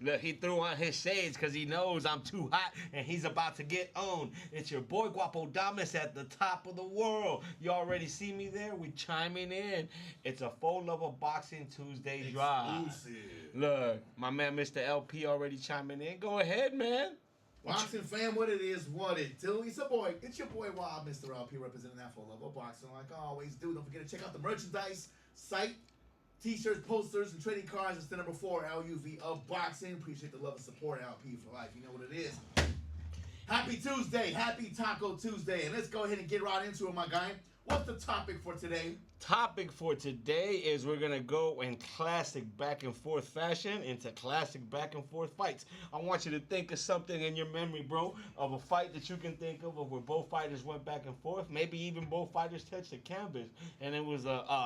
Look, he threw on his shades because he knows I'm too hot and he's about to get owned. It's your boy Guapo Damas at the top of the world. You already see me there. We chiming in. It's a 4Love of Boxing Tuesday drive. Look, my man Mr. LP already chiming in. Go ahead, man. Boxing fan, what it is, what it do. It's your boy Wild, Mr. LP, representing that 4Love of Boxing. Like I always do, don't forget to check out the merchandise site. T-shirts, posters, and trading cards. It's the number 4 LUV of Boxing. Appreciate the love and support, LP for life. You know what it is. Happy Tuesday. Happy Taco Tuesday. And let's go ahead and get right into it, my guy. What's the topic for today? Topic for today is we're going to go in classic back and forth fashion into classic back and forth fights. I want you to think of something in your memory, bro, of a fight that you can think of where both fighters went back and forth. Maybe even both fighters touched the canvas. And it was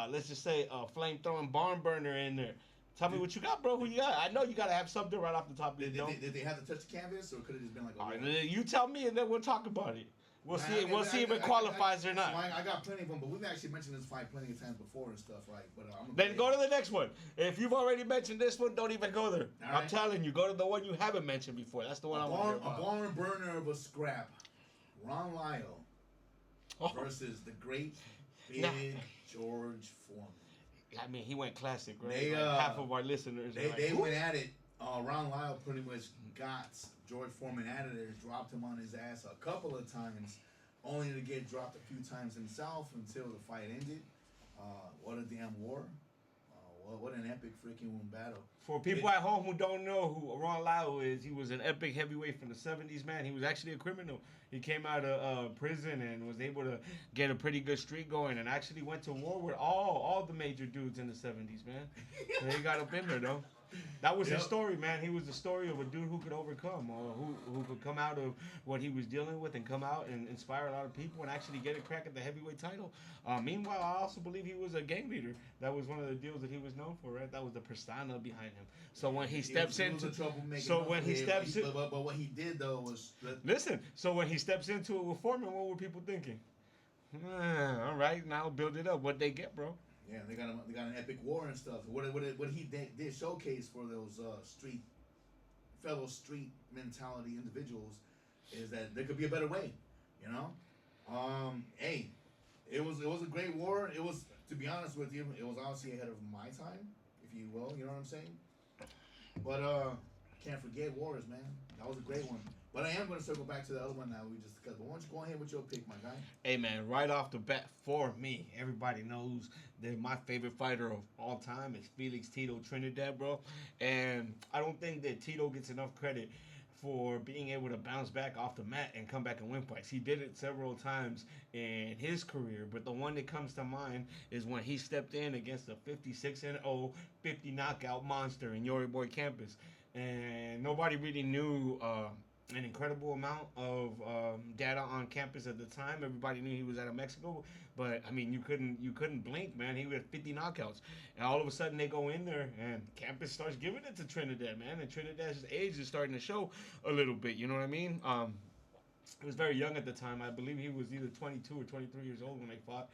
let's just say a flame-throwing barn burner in there. Tell me what you got, bro. Who you got? I know you got to have something right off the top of your dome. Did they have to touch the canvas, or could it just been like a... All right, you tell me, and then we'll talk about it. We'll see if it qualifies or not. So I got plenty of them, but we've actually mentioned this fight plenty of times before and stuff, right? But then go to the next one. If you've already mentioned this one, don't even go there. Right. I'm telling you, go to the one you haven't mentioned before. That's the one I want to hear about. A barn burner of a scrap. Ron Lyle versus the great Big George Foreman. I mean, he went classic, right? Like half of our listeners. They went at it. Ron Lyle pretty much got George Foreman out of there, dropped him on his ass a couple of times, only to get dropped a few times himself until the fight ended. What a damn war. What an epic freaking battle. For people at home who don't know who Ron Lyle is, he was an epic heavyweight from the 70s, man. He was actually a criminal. He came out of prison and was able to get a pretty good streak going and actually went to war with all the major dudes in the 70s, man. So he got up in there, though. That was his story, man. He was the story of a dude who could overcome, or who could come out of what he was dealing with and come out and inspire a lot of people and actually get a crack at the heavyweight title. Meanwhile, I also believe he was a gang leader. That was one of the deals that he was known for, right? That was the persona behind him. So when he steps into, but what he did though was listen. So when he steps into it with Foreman, what were people thinking? All right, now build it up. What they get, bro? Yeah, they got an epic war and stuff. What he did showcase for those fellow street mentality individuals is that there could be a better way, you know. Hey, it was a great war. It was, to be honest with you, it was obviously ahead of my time, if you will. You know what I'm saying? But can't forget wars, man. That was a great one. But I am going to circle back to the other one now. But why don't you go ahead with your pick, my guy? Hey, man, right off the bat, for me, everybody knows that my favorite fighter of all time is Felix Tito Trinidad, bro. And I don't think that Tito gets enough credit for being able to bounce back off the mat and come back and win fights. He did it several times in his career, but the one that comes to mind is when he stepped in against a 56-0, 50 knockout monster in Yori Boy Campus. And nobody really knew an incredible amount of data on campus at the time. Everybody knew he was out of Mexico, but I mean, you couldn't blink, man. He had 50 knockouts, and all of a sudden they go in there, and campus starts giving it to Trinidad, man. And Trinidad's age is starting to show a little bit. You know what I mean? He was very young at the time. I believe he was either 22 or 23 years old when they fought,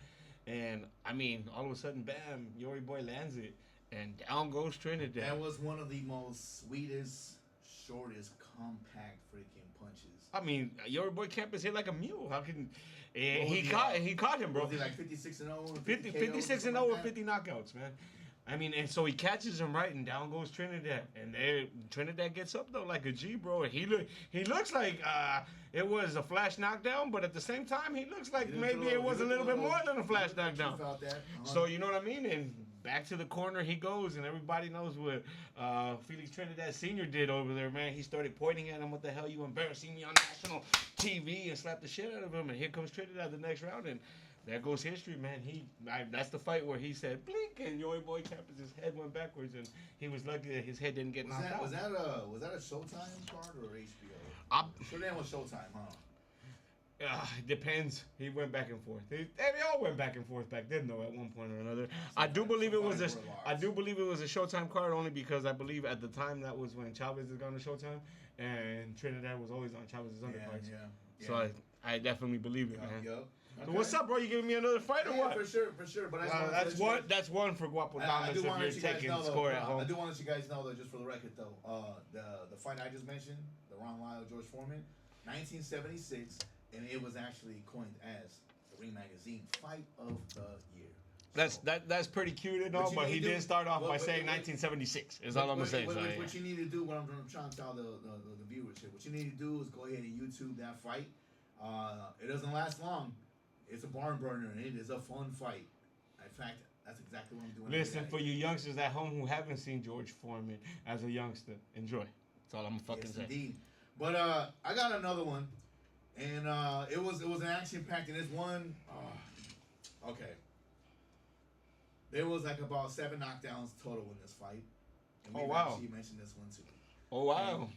and I mean, all of a sudden, bam, Yori Boy lands it, and down goes Trinidad. That was one of the most sweetest, shortest, compact freaking punches. I mean, Yori Boy Campus hit like a mule. How can he caught him, bro? Was he like 56-0? 56-0 with 50 knockouts, man. I mean, and so he catches him right, and down goes Trinidad, and Trinidad gets up though like a G, bro. And he looks like it was a flash knockdown, but at the same time, he looks like maybe it was a little bit more than a flash knockdown. So you know what I mean? And back to the corner he goes, and everybody knows what Felix Trinidad Sr. did over there, man. He started pointing at him, what the hell, you embarrassing me on national TV, and slapped the shit out of him. And here comes Trinidad the next round, and there goes history, man. That's the fight where he said, blink, and Yori Boy Campus' head went backwards, and he was lucky that his head didn't get knocked out. Was that a Showtime card or HBO? Sure, that was Showtime, huh? It depends. He went back and forth. They all went back and forth back then, though. At one point or another, I do believe it was a Showtime card only because I believe at the time that was when Chavez had gone to Showtime, and Trinidad was always on Chavez's undercards. Yeah. So I definitely believe it, man. Yep. So what's up, bro? You giving me another fight or what? For sure. But I just wanted to That's let you one. guys- That's one for Guapo I Damas do if want to you're let you guys taking know, score though, at I home. do want to let you guys know, though, just for the record, though, the fight I just mentioned, the Ron Lyle George Foreman, 1976, and it was actually coined as the Ring Magazine Fight of the Year. That's pretty cute and all, but he did start off by saying 1976. Is all I'm gonna say. What you need to do, what I'm trying to tell the viewers here, what you need to do is go ahead and YouTube that fight. It doesn't last long. It's a barn burner, and it is a fun fight. In fact, that's exactly what I'm doing. Listen, for you youngsters at home who haven't seen George Foreman as a youngster, enjoy. That's all I'm gonna fucking say. Indeed. But I got another one, and it was an action packed, and this one, okay. There was like about 7 knockdowns total in this fight. And we've actually mentioned this one too. Oh, wow. And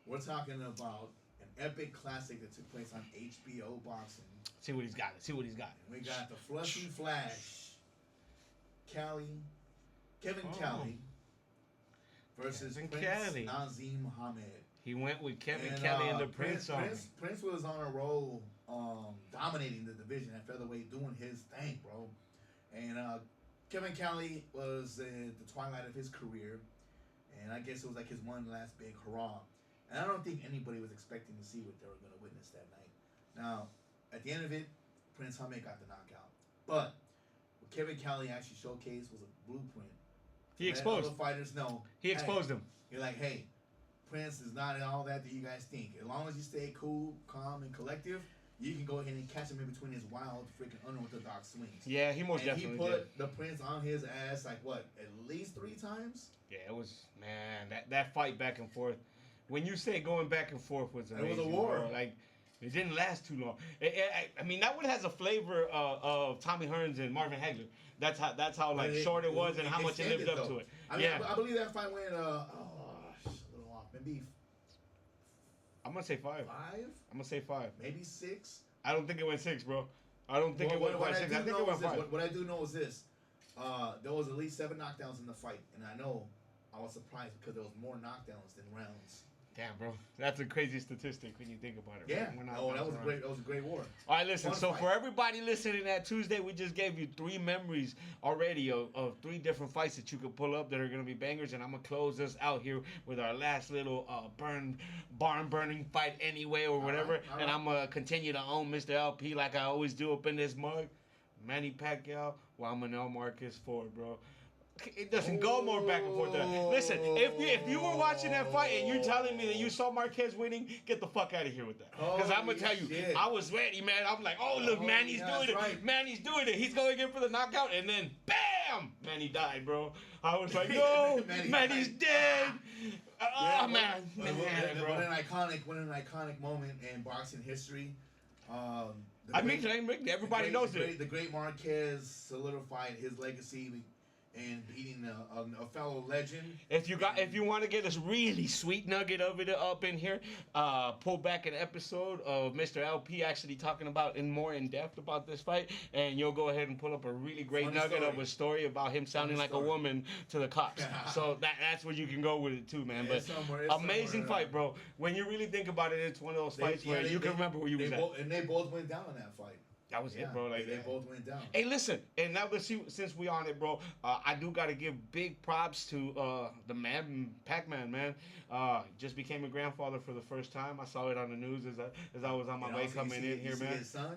we're talking about an epic classic that took place on HBO Boxing. See what he's got. And we got the Flushing Flash, Kevin Kelly versus Prince Nazim Muhammad. He went with Kevin Kelly and the Prince on Prince was on a roll, dominating the division at featherweight, doing his thing, bro. And Kevin Kelly was at the twilight of his career, and I guess it was like his one last big hurrah. And I don't think anybody was expecting to see what they were going to witness that night. Now, at the end of it, Prince Muhammad got the knockout. But what Kevin Kelly actually showcased was a blueprint. He exposed other fighters know. He exposed him. You're like, hey, Prince is not all that you guys think. As long as you stay cool, calm, and collective, you can go ahead and catch him in between his wild, freaking unorthodox swings. Yeah, he most definitely did. He put the Prince on his ass like what, at least 3 times? Yeah, it was, man, that fight back and forth. When you say going back and forth was amazing. It was a war. Bro. Like, it didn't last too long. I mean, that one has a flavor of Tommy Hearns and Marvin Hagler. That's how like short it was and how much it lived up to it. I mean, I believe that fight went a little off. Maybe I'm gonna say 5. 5? I'm gonna say 5. Maybe 6. I don't think it went 6, bro. I don't think it went quite 6. I think it went 5. What I do know is this: there was at least 7 knockdowns in the fight, and I know I was surprised because there was more knockdowns than rounds. Damn, bro, that's a crazy statistic when you think about it. Yeah, right? that was great. That was a great war. All right, listen. So for everybody listening that Tuesday, we just gave you 3 memories already of 3 different fights that you could pull up that are gonna be bangers, and I'm gonna close us out here with our last little barn burning fight anyway or whatever, and I'm gonna continue to own Mr. LP like I always do up in this mug. Manny Pacquiao, Manuel Marquez Ford, bro. It doesn't go more back and forth. Listen, if you were watching that fight and you're telling me that you saw Marquez winning, get the fuck out of here with that. Because I'm going to tell you, I was ready, man. I'm like, oh, look, Manny's doing it. Right. Manny's doing it. He's going in for the knockout. And then, bam, Manny died, bro. I was like, no, Manny's dead. Oh, man. What an iconic moment in boxing history. Everybody knows it. The great Marquez solidified his legacy and beating a fellow legend. If you want to get a really sweet nugget of it up in here, pull back an episode of Mr. LP actually talking about more in depth about this fight, and you'll go ahead and pull up a really great nugget of a story about him sounding like a woman to the cops. So that's where you can go with it too, man. But amazing fight, bro. When you really think about it, it's one of those fights where you can remember where you was at. And they both went down in that fight. That was it, bro. Like they both went down. Hey, listen, and now since we on it, bro, I do gotta give big props to the man, Pac-Man, man. Just became a grandfather for the first time. I saw it on the news as I was on my way coming in here, man. His son?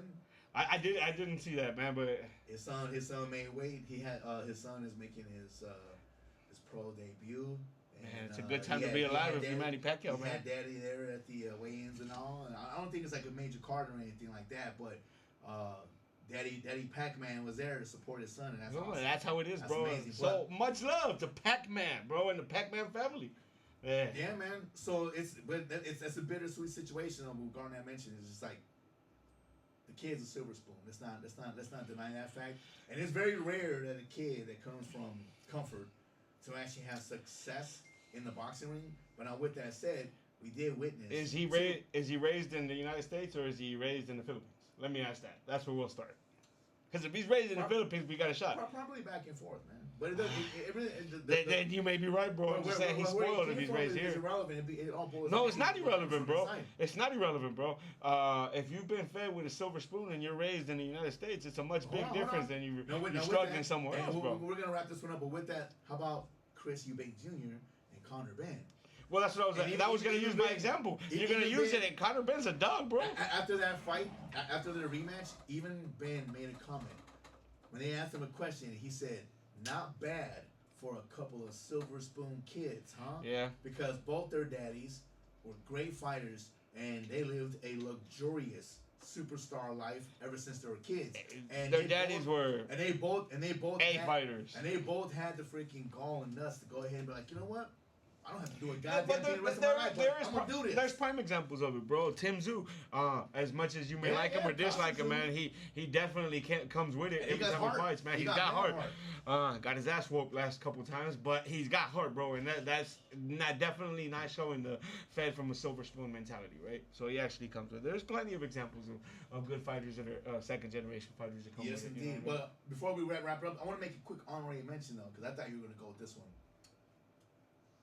I didn't see that, man, but his son made weight. He had his son is making his pro debut. And, man, it's a good time to be alive if you're Manny Pacquiao, man. He had daddy there at the weigh-ins and all. And I don't think it's like a major card or anything like that, but. Daddy Pac-Man was there to support his son, and that's awesome. That's how it is, that's bro. Amazing. So much love to Pac-Man, bro, and the Pac-Man family. Yeah, man. So it's a bittersweet situation. What Garnett mentioned is just like the kid's a silver spoon. Let's not deny that fact. And it's very rare that a kid that comes from comfort to actually have success in the boxing ring. But now, with that said, we did witness. Is he raised in the United States or is he raised in the Philippines? Let me ask that. That's where we'll start. Because if he's raised in the Philippines, we got a shot. Probably back and forth, man. But Then you may be right, bro. I'm just saying he's spoiled if he's raised here. Irrelevant. It all boils No, down it's not to irrelevant, bro. side. It's not irrelevant, bro. If you've been fed with a silver spoon and you're raised in the United States, it's a much big difference than you're struggling somewhere else, bro. We're gonna wrap this one up, but with that, how about Chris Eubank Jr. and Conor Benn? Well, that's what I was going to use my example. You're going to use it, and Conor Benn's a dog, bro. After that fight, after the rematch, even Ben made a comment. When they asked him a question, he said, "Not bad for a couple of silver spoon kids, huh?" Yeah. Because both their daddies were great fighters, and they lived a luxurious superstar life ever since they were kids. And their daddies were they both fighters. And they both had the freaking gall and nuts to go ahead and be like, you know what? I don't have to do a goddamn thing the rest of my life, but I'm gonna do this. There's prime examples of it, bro. Tim Tszyu, as much as you may like him or dislike him, man, he definitely comes with it every time he fights, man. He's got heart. Got his ass whooped last couple times, but he's got heart, bro, and that's definitely not showing the fed from a silver spoon mentality, right? So he actually comes with it. There's plenty of examples of good fighters that are second generation fighters that come with it. Yes, indeed. You know what I mean? Well, before we wrap it up, I want to make a quick honorary mention, though, because I thought you were going to go with this one.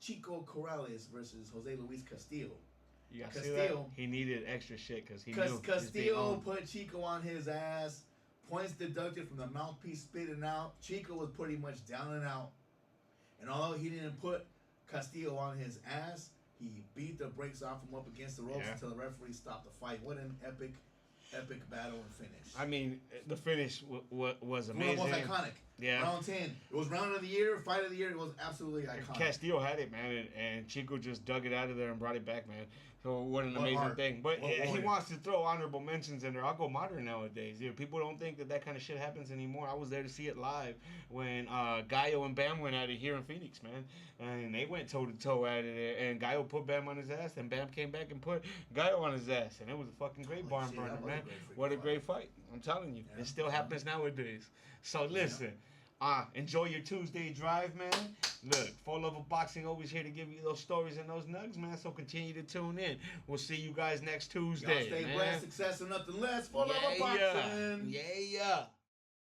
Chico Corrales versus Jose Luis Castillo. You got to see that? He needed extra shit because he knew Castillo put Chico on his ass. Points deducted from the mouthpiece spitting out. Chico was pretty much down and out. And although he didn't put Castillo on his ass, he beat the brakes off him up against the ropes until the referee stopped the fight. What an epic battle and finish. I mean, the finish was amazing. One of the most iconic. Yeah. Round 10. It was round of the year, fight of the year. It was absolutely iconic. Castillo had it, man, and Chico just dug it out of there and brought it back, man. So what an amazing thing. But he wants to throw honorable mentions in there. I'll go modern nowadays. People don't think that kind of shit happens anymore. I was there to see it live when Gallo and Bam went at it here in Phoenix, man. And they went toe-to-toe at it. And Gallo put Bam on his ass, and Bam came back and put Gallo on his ass. And it was a fucking great barn burner, man. What a great fight. I'm telling you. It still happens nowadays. So listen. Enjoy your Tuesday drive, man. Look, 4luvofboxing always here to give you those stories and those nugs, man. So continue to tune in. We'll see you guys next Tuesday. Y'all stay blessed, success, and nothing less. 4luvofboxing. Yeah.